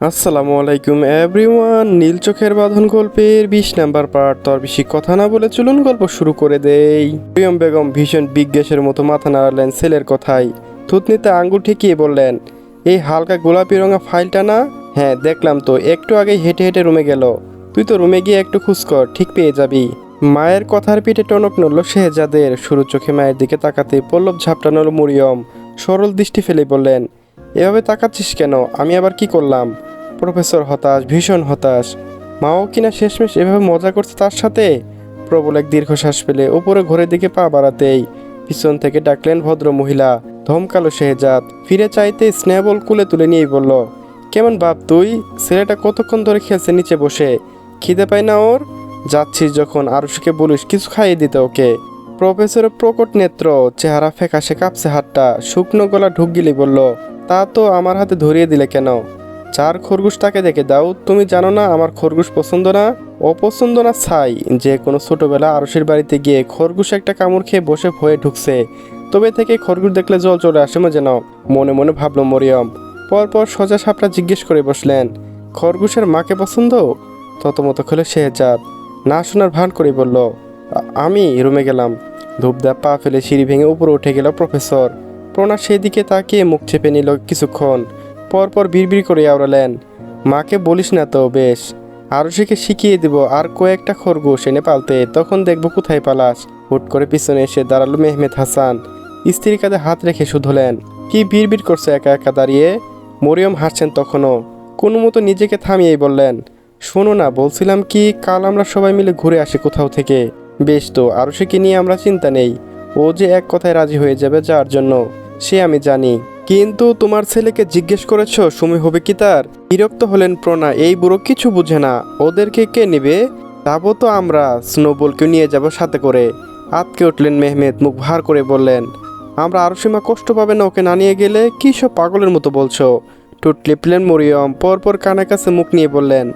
আসসালামু আলাইকুম এভরিওয়ান। নীল চোখের বাঁধন গল্পের 20 নাম্বার পার্ট। তো আর বেশি কথা না বলে চলুন গল্প শুরু করে দেই। মরিয়ম বেগম ভীষণ বিজ্ঞেসের মতো মাথা নাড়ালেন ছেলের কথায়। থুতনিতে আঙ্গুল ঠেকিয়ে বললেন, এই হালকা গোলাপি রঙা ফাইলটা না? হ্যাঁ দেখলাম তো, একটু আগেই হেঁটে হেঁটে রুমে গেল। তুই তো রুমে গিয়ে একটু খোঁজ কর, ঠিক পেয়ে যাবি। মায়ের কথার পিঠে টনক নড়ল শেহজাদের। সরু চোখে মায়ের দিকে তাকাতে পল্লব ঝাপটানোর মরিয়ম সরল দৃষ্টি ফেলে বললেন, এভাবে তাকাচ্ছিস কেন? আমি আবার কি করলাম? প্রফেসর হতাশ, ভীষণ হতাশ। মাও কিনা শেষমেশ এভাবে মজা করছে তার সাথে। প্রবল এক দীর্ঘশ্বাস ফেলে উপরে ঘরের দিকে পা বাড়াতেই পিছন থেকে ডাকলেন ভদ্র মহিলা। ধমকালো শেহজাদ। ফিরে চাইতে স্নেহবল কুলে তুলে নিয়েই বলল, কেমন বাপ তুই? ছেলেটা কতক্ষণ ধরে খেলছে নিচে বসে, খিদে পায় না ওর? যাচ্ছিস যখন আরুষিকে বলিস কিছু খাইয়ে দিতে ওকে। প্রফেসরের প্রকট নেত্র, চেহারা ফ্যাকাশে কাঁপছে হাতটা, শুকনো গলা ঢুক গিলি বলল, তা তো আমার হাতে ধরিয়ে দিলে কেন? চার খরগোশ তাকে দেখে দাও। তুমি জানো না আমার খরগোশ পছন্দ না? অপছন্দ না ছাই। যে কোনো ছোটবেলা আরশের বাড়িতে গিয়ে খরগোশ একটা কামড় খেয়ে বসে ভয়ে ঢুকছে, তবে থেকে খরগোশ দেখলে জল চলে আসে যেন। মনে মনে ভাবল মরিয়ম। পরপর সোজা সাপটা জিজ্ঞেস করে বসলেন, খরগোশের মাকে পছন্দ? ততমতো খুলে শেহজাদ না শোনার ভান করে বলল, আমি রুমে গেলাম। ধূপধাপ পা ফেলে সিঁড়ি ভেঙে উপরে উঠে গেল প্রফেসর। প্রণা সেদিকে তাকিয়ে মুখ চেপে নিল কিছুক্ষণ, পরপর বিড়বিড় করে আওড়ালেন, মাকে বলিস না তো বেশ, আরুষিকে শিখিয়ে দিব আর কয়েকটা খরগোশ এনে পালতে, তখন দেখবো কোথায় পালাস। হুট করে পিছনে এসে দাঁড়ালো মেহমেদ হাসান। স্ত্রীর কাঁধে হাত রেখে শুধলেন, কি বিড়বিড় করছে একা একা দাঁড়িয়ে? মরিয়ম হাসছেন তখনও। কোনো মতো নিজেকে থামিয়েই বললেন, শোনো না, বলছিলাম কি, কাল আমরা সবাই মিলে ঘুরে আসি কোথাও থেকে। বেশ তো, আরুষিকে নিয়ে আমরা চিন্তা নেই। ও যে এক কথায় রাজি হয়ে যাবে যার জন্য, সে আমি জানি। কিন্তু তোমার ছেলেকে জিজ্ঞেস করেছো সময় হবে কি তার? বিরক্ত হলেন প্রণা। এই বুড়ো কিছু বুঝে না, ওদেরকে কে নেবে? যাবো তো আমরা, স্নোবলকে নিয়ে যাব সাথে করে। আতকে উঠলেন মেহমেদ, মুখ ভার করে বললেন, আমরা আরো সীমা কষ্ট পাবে না ওকে না নিয়ে গেলে? কী সব পাগলের মতো বলছো? টুট লিপলেন মরিয়ম। পরপর কানের কাছে মুখ নিয়ে বললেন,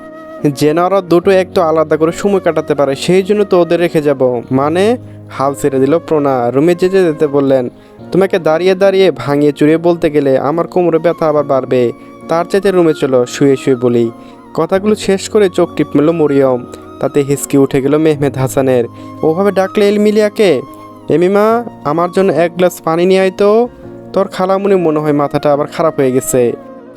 যেন ওরা দুটো একটু আলাদা করে সময় কাটাতে পারে সেই জন্য তো ওদের রেখে যাব। মানে? হাল ছেড়ে দিল প্রণা। রুমে যেতে বললেন, তোমাকে দাঁড়িয়ে দাঁড়িয়ে ভাঙিয়ে চুরিয়ে বলতে গেলে আমার কোমরে ব্যথা আবার বাড়বে। তার চাইতে রুমে চলো, শুয়ে শুয়ে বলি। কথাগুলো শেষ করে চোখ টিপ মেল মরিয়ম। তাতে হিসকি উঠে গেল মেহমেদ হাসানের। ওভাবে ডাকলে এলমিলিয়াকে, এমিমা আমার জন্য এক গ্লাস পানি নিয়ে আয় তো। তোর খালামুনি মনে হয় মাথাটা আবার খারাপ হয়ে গেছে।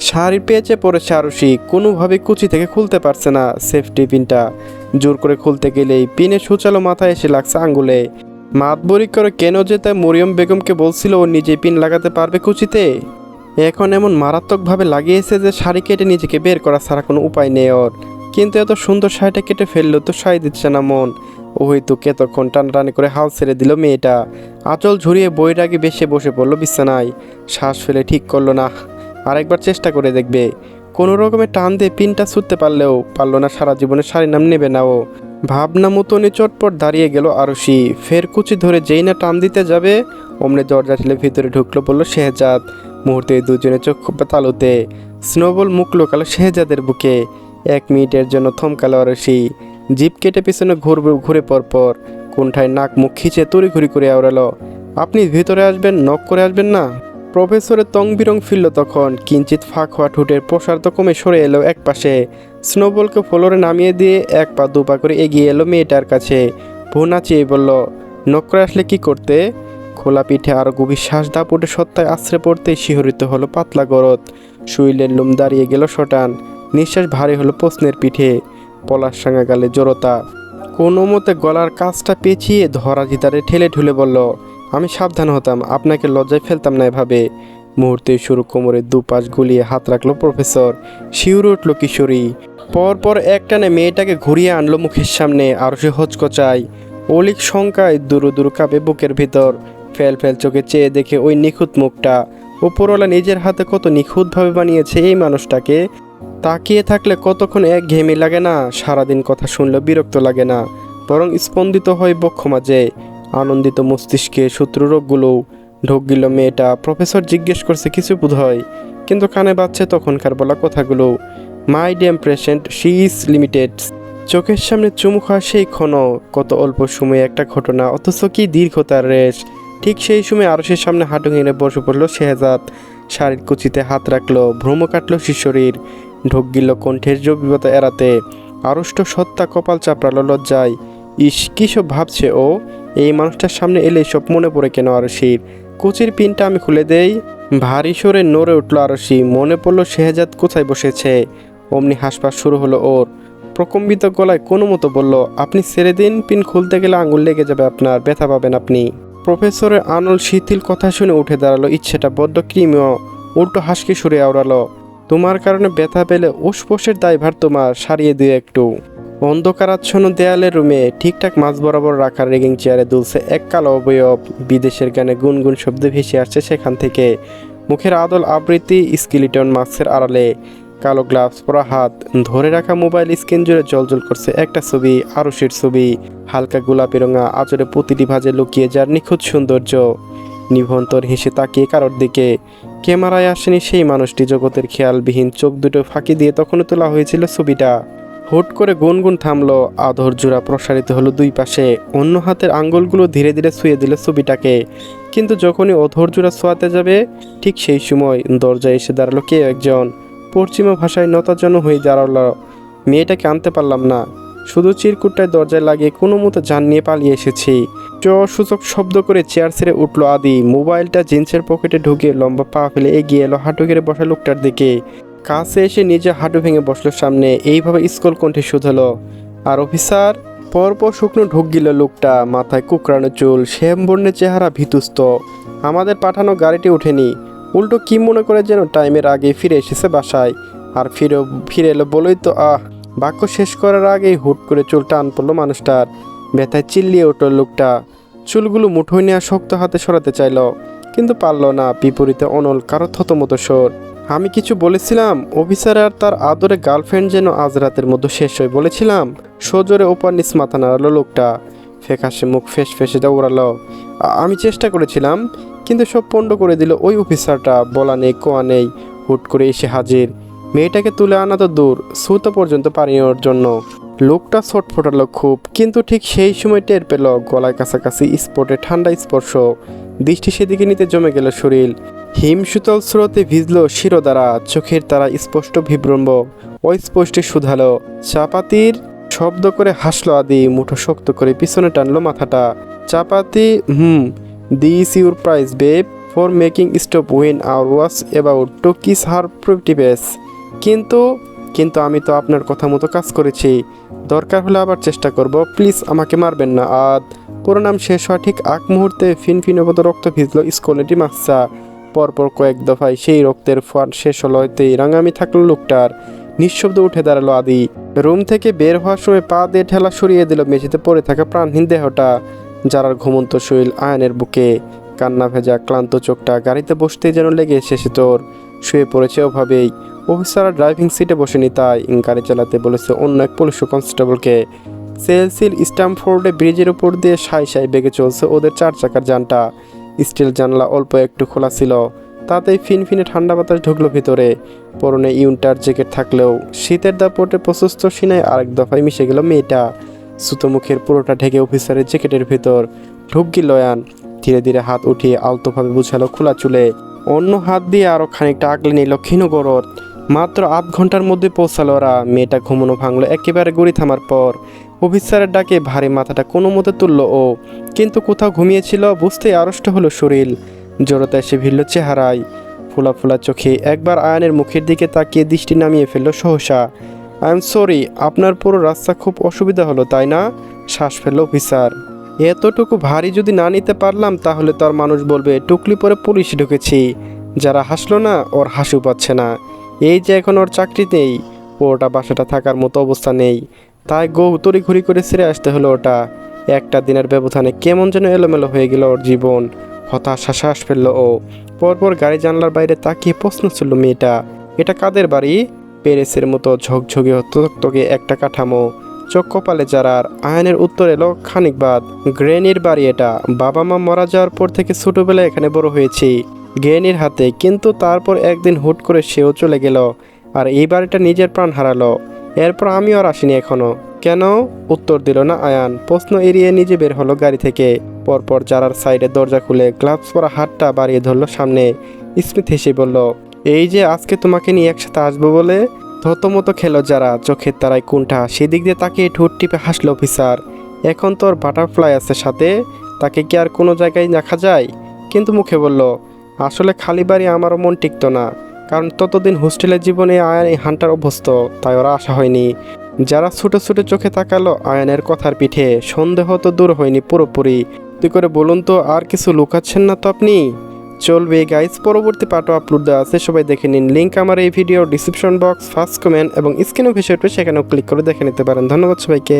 শাড়ির পেঁচে পড়েছে আরুষি, কোনোভাবে কুচি থেকে খুলতে পারছে না সেফটি পিনটা। জোর করে খুলতে গেলেই পিনে সুচালো মাথায় এসে লাগছে আঙ্গুলে। মাতবরি করে কেন যে তাই মরিয়ম বেগমকে বলছিল ও নিজে পিন লাগাতে পারবে কুচিতে। এখন এমন মারাত্মকভাবে লাগিয়েছে যে শাড়ি কেটে নিজেকে বের করা ছাড়া কোনো উপায় নেই ওর। কিন্তু এত সুন্দর শাড়িটা কেটে ফেললেও তো শাড়ি দিচ্ছে না মন। ও হয়তো কতক্ষণ টানাটানি করে হাল ছেড়ে দিল মেয়েটা। আঁচল ঝুরিয়ে বইয়ের আগে বেশে বসে পড়লো বিছানায়। শ্বাস ফেলে ঠিক করলো না, আরেকবার চেষ্টা করে দেখবে। কোনো রকমের টান দিয়ে পিনটা ছুটতে পারলো না, সারা জীবনে শাড়ি নাম নেবে না ও। ভাবনা মতনই চটপট দাঁড়িয়ে গেল আরুষি। ফের কুচি ধরে যেই না টান দিতে যাবে অমনি দরজা ঠেলে ভিতরে ঢুকলো বলল শেহজাদ। মুহূর্তে দুজনে চোখ তালুতে। স্নোবল মুখ লোকালো শেহজাদের বুকে। 1 মিনিটের জন্য থমকালো আরুষি। জিপ কেটে পিছনে ঘুরে পরপর কোনঠায় নাক মুখ খিচে তড়িঘড়ি করে আওড়ালো, আপনি ভিতরে আসবেন, নক করে আসবেন না? প্রফেসরের তং বিরং ফিরল তখন। কিঞ্চিত ফাঁক হওয়া ঠোঁটের প্রসার তো কমে সরে এলো এক পাশে। স্নোবলকে ফ্লোরে নামিয়ে দিয়ে 1 পা 2 পা করে এগিয়ে এলো মেয়েটার কাছে। ভুনা নাচিয়ে বলল, নক করে আসলে কি করতে? খোলা পিঠে আরও গভীর শ্বাস দাপুটে সত্তায় আশ্রে পড়তেই শিহরিত হলো পাতলা গরদ। শরীরের লোম দাঁড়িয়ে গেল শটান। নিঃশ্বাস ভারী হলো প্রশ্নের পিঠে। পলাশ সাঙা গালে জড়তা। কোনো মতে গলার কাজটা পেঁচিয়ে ধরা জিতারে ঠেলে ঠুলে বলল, আমি সাবধান হতাম, আপনাকে লজ্জায় ফেলতাম না এভাবে। মুহূর্তে শুরু কোমরের দুপাশ গুলিয়ে হাত রাখলো প্রফেসর। শিউরে উঠল কিশোরী। পরপর একটানে মেয়েটাকে ঘুরিয়ে আনলো মুখের সামনে। আরও সে হচকচায়। অলিক শঙ্কায় দুরু দুরু কাঁপে বুকের ভিতর। ফেল ফেল চোখে চেয়ে দেখে ওই নিখুঁত মুখটা। উপরওয়ালা নিজের হাতে কত নিখুঁতভাবে বানিয়েছে এই মানুষটাকে। তাকিয়ে থাকলে কতক্ষণ একঘেয়েমি লাগে না, সারাদিন কথা শুনলে বিরক্ত লাগে না, বরং স্পন্দিত হয় বক্ষ মাঝে। আনন্দিত মস্তিষ্কে শত্রু রোগগুলো ঢোক গেল মেয়েটা। প্রফেসর জিজ্ঞেস করছে কিছু বোধ হয়, কিন্তু কানে বাজছে তখনকার বলা কথাগুলো, my dear patient, she is limited. চোখের সামনে চুমু খাওয়া সেই ক্ষণ, কত অল্প সময়ে একটা ঘটনা, অথচ কি দীর্ঘ তার রেশ। ঠিক সেই সময় আরশের সামনে হাঁটু হেঁড়ে বসে পড়ল শেহজাদ। শাড়ির কুচিতে হাত রাখলো, ভ্রম কাটলো শিশরীর। ঢোক গিল কণ্ঠের জবিবতা এড়াতে। আড়ষ্ট সত্তা কপাল চাপড়ালো লজ্জায়। ইস, কী সব ভাবছে ও? এই মানুষটার সামনে এলে সব মনে পড়ে কেন আরশির? কোচির পিনটা আমি খুলে দেই। ভারী সরে নড়ে উঠল আরশি। মনে পড়ল শেহজাদ কোথায় বসেছে। অমনি হাসপাস শুরু হলো ওর। প্রকম্পিত গলায় কোনো মতো বলল, আপনি ছেড়ে দিন, পিন খুলতে গেলে আঙুল লেগে যাবে আপনার, ব্যথা পাবেন আপনি। প্রফেসরের আনল শিথিল কথা শুনে উঠে দাঁড়ালো। ইচ্ছেটা বড্ড কৃমিও। উল্টো হাসকি সুরে আওড়ালো, তোমার কারণে ব্যথা পেলে উসপোষের দায়ভার তোমার, সারিয়ে দিয়ে একটু। অন্ধকারাচ্ছন্ন দেয়ালের রুমে ঠিকঠাক মাঝ বরাবর রাখা রেগিং চেয়ারে দুলছে এক কালো অবয়ব। বিদেশের গানে গুনগুন শব্দ ভেসে আসছে সেখান থেকে। মুখের আদল আবৃত্তি স্কেলিটন মাস্কের আড়ালে। কালো গ্লাভস পরা হাত, ধরে রাখা মোবাইল স্ক্রিন জুড়ে জ্বলজ্বল করছে একটা ছবি, আরশির ছবি। হালকা গোলাপি রঙা আঁচড়ে প্রতিটি ভাঁজে লুকিয়ে যার নিখুঁত সৌন্দর্য। নিভন্তর হেসে তাকিয়ে কারোর দিকে। ক্যামেরায় আসেনি সেই মানুষটি, জগতের খেয়ালবিহীন চোখ দুটো ফাঁকি দিয়ে তখনও তোলা হয়েছিল ছবিটা। হুট করে গুনগুন থামলো, আধর জোড়া প্রসারিত হলো দুই পাশে। অন্য হাতের আঙ্গুলগুলো ধীরে ধীরে ছুঁয়ে দিল ছবিটাকে। কিন্তু যখনই অধর জোড়া ছোঁয়াতে যাবে, ঠিক সেই সময় দরজায় এসে দাঁড়ালো কে একজন। পশ্চিমা ভাষায় নতাজন হয়ে দাঁড়ালো। মেয়েটাকে আনতে পারলাম না, শুধু চিরকুটটায় দরজায় লাগিয়ে কোনো মতো জান নিয়ে পালিয়ে এসেছি। সূচক শব্দ করে চেয়ার ছেড়ে উঠলো আদি। মোবাইলটা জিন্সের পকেটে ঢুকিয়ে লম্বা পা ফেলে এগিয়ে এলো হাঁটু গেড়ে বসা লোকটার দিকে। কাছে এসে নিজে হাঁটু ভেঙে বসলো সামনে। এইভাবে স্কুল কণ্ঠে শুধালো, আর অফিসার? পরপর শুকনো ঢুক গিল লোকটা, মাথায় কুকরানো চুল, শ্যামবর্ণের চেহারা ভীতুস্ত। আমাদের পাঠানো গাড়িটি ওঠেনি। উল্টো কি মনে করে যেন টাইমের আগে ফিরে এসেছে বাসায়। আর ফিরে এলো বলেই তো বাক্য শেষ করার আগেই হুট করে চুল টান পড়লো মানুষটার। ব্যথায় চিল্লিয়ে উঠল লোকটা। চুলগুলো মুঠোয় নেওয়া শক্ত হাতে সরাতে চাইল, কিন্তু পারল না। বিপরীতে অনল কারো থতমতো স্বর, আমি কিছু বলেছিলাম অফিসার আর তার আদরে গার্লফ্রেন্ড যেন আজ রাতের মধ্যে শেষ হয় বলেছিলাম। সজোরে ওপার নিচ মাথা নাড়ালো লোকটা। ফ্যাকাশে মুখ ফেস ফেসে দৌড়ালো, আমি চেষ্টা করেছিলাম, কিন্তু সব পণ্ড করে দিল ওই অফিসারটা। বলা নেই কোয়া নেই, হুট করে এসে হাজির। মেয়েটাকে তুলে আনা তো দূর, ছুতো পর্যন্ত পারিনি ওর জন্য। লোকটা ছটফটালো খুব, কিন্তু ঠিক সেই সময় টের পেল গলায় কাছাকাছি স্পটে ঠান্ডা স্পর্শ। দৃষ্টি সেদিকে নিতে জমে গেল শরীর। হিমশীতল স্রোতে ভিজল শিরোদারা, চোখের তারা স্পষ্ট বিভ্রম্ব। অস্পষ্টে শুধালো, চাপাতির? শব্দ করে হাসলো আদি, মুঠো শক্ত করে পিছনে টানলো মাথাটা। চাপাতি? This your price babe for making stop when our was about to kiss her pretty face. কিন্তু আমি তো আপনার কথা মতো কাজ করেছি। দরকার হলে আবার চেষ্টা করব, প্লিজ আমাকে মারবেন না। পুরো নাম শেষ হওয়া ঠিক আগ মুহূর্তে ফিনফিনবত রক্ত ভিজল স্কলেটি মাকসা। পরপর কয়েক দফায় সেই রক্তের ফোয়ার শেষ হলো, এতেই রাঙামি থাকলো লোকটার। নিঃশব্দ উঠে দাঁড়ালো আদি। রুম থেকে বের হওয়ার সময় পা দিয়ে ঠেলা সরিয়ে দিল মেঝেতে পড়ে থাকা প্রাণহীন দেহটা। যারার ঘুমন্ত শরীর আয়নের বুকে, কান্না ভেজা ক্লান্ত চোখটা গাড়িতে বসতেই যেন লেগে এসেছে তোর। শুয়ে পড়েছে ওভাবেই। অফিসার ড্রাইভিং সিটে বসেনি, তাই গাড়ি চালাতে বলেছে অন্য এক পুলিশ কনস্টেবলকে। সেলসিল স্ট্যামফোর্ডে ব্রিজের উপর দিয়ে সাই সাই বেগে চলছে ওদের 4 চাকার যানটা। স্টিল জানলা অল্প একটু খোলা ছিল, তাতেই ফিনফিনে ঠান্ডা বাতাস ঢুকলো ভিতরে। পরনে ইউন্টার জ্যাকেট থাকলেও শীতের দাপটে প্রশস্ত সিনায় আরেক দফায় মিশে গেল মেয়েটা। সুতো মুখের পুরোটা ঢেকে অফিসারের জ্যাকেটের ভিতর ঢুক গিল অয়ান। ধীরে ধীরে হাত উঠিয়ে আলতোভাবে বুঝালো খোলা চুলে। অন্য হাত দিয়ে আরও খানিকটা আগলে নিল ক্ষীণ গরদ। মাত্র আধ ঘন্টার মধ্যে পৌঁছালো ওরা। মেয়েটা ঘুমনো ভাঙলো একেবারে গুড়ি থামার পর। অফিসারের ডাকে ভারী মাথাটা কোনো মতে তুলল ও, কিন্তু কোথাও ঘুমিয়েছিল বুঝতেই আড়ষ্ট হলো শরীর। জড়তা এসে ভিড়ল চেহারায়। ফোলা ফোলা চোখে একবার আয়নের মুখের দিকে তাকিয়ে দৃষ্টি নামিয়ে ফেলল সহসা। আই এম সরি, আপনার পুরো রাস্তা খুব অসুবিধা হলো তাই না? শ্বাস ফেলল অফিসার। এতটুকু ভারী যদি না নিতে পারলাম তাহলে তো আর মানুষ বলবে টুকলি পরে পুলিশ ঢুকেছি। যারা হাসলো না, ওর হাসিও পাচ্ছে না। এই যে এখন ওর চাকরি নেই, ওটা বাসাটা থাকার মতো অবস্থা নেই, তাই তড়ি ঘুরি করে ছেড়ে আসতে হলো ওটা। একটা দিনের ব্যবধানে কেমন যেন এলোমেলো হয়ে গেল ওর জীবন। হতাশা শ্বাস ফেললো ও। পরপর গাড়ি জানলার বাইরে তাকিয়ে প্রশ্ন ছিল মেয়েটা, এটা কাদের বাড়ি? পেরেসের মতো ঝকঝকে তকতকে একটা কাঠামো, চোখ কপালে যারার। আয়নের উত্তর এলো খানিক বাদ, গ্রেনির বাড়ি এটা। বাবা মা মারা যাওয়ার পর থেকে ছোটবেলায় এখানে বড় হয়েছি গ্রেনির হাতে, কিন্তু তারপর একদিন হুট করে সেও চলে গেল, আর এই বাড়িটা নিজের প্রাণ হারালো। এরপর আমিও আর আসিনি এখনো। কেন? উত্তর দিল না আয়ান। প্রশ্ন এড়িয়ে নিজে বের হলো গাড়ি থেকে। পরপর যারার সাইডে দরজা খুলে গ্লাভস পরা হাতটা বাড়িয়ে ধরলো সামনে। স্মিথ হেসে বলল, এই যে আজকে তোমাকে নিয়ে একসাথে আসবো বলে থতমতো খেলো যারা, চোখের তারায় কোনটা, সেদিক দিয়ে তাকিয়ে ঠোঁট টিপে হাসলো অফিসার। এখন তোর বাটারফ্লাই আছে সাথে, তাকে কি আর কোনো জায়গায় দেখা যায়? কিন্তু মুখে বলল, আসলে খালি বাড়ি আমারও মন টিকতো না, কারণ ততদিন হোস্টেলের জীবনে আয়ান এই হান্টার অভ্যস্ত, তাই ওরা আশা হয়নি। যারা ছুটে ছুটে চোখে তাকালো আয়ানের কথার পিঠে, সন্দেহ তো দূর হয়নি পুরোপুরি। তুই করে বলুন তো, আর কিছু লুকাচ্ছেন না তো আপনি? চলবে গাইস, পরবর্তী পার্টও আপলোড দেওয়া আছে, সবাই দেখে নিন। লিঙ্ক আমার এই video description box, first comment এবং স্ক্রিনে ভেসে উঠবে, সেখানেও ক্লিক করে দেখে নিতে পারেন। ধন্যবাদ সবাইকে।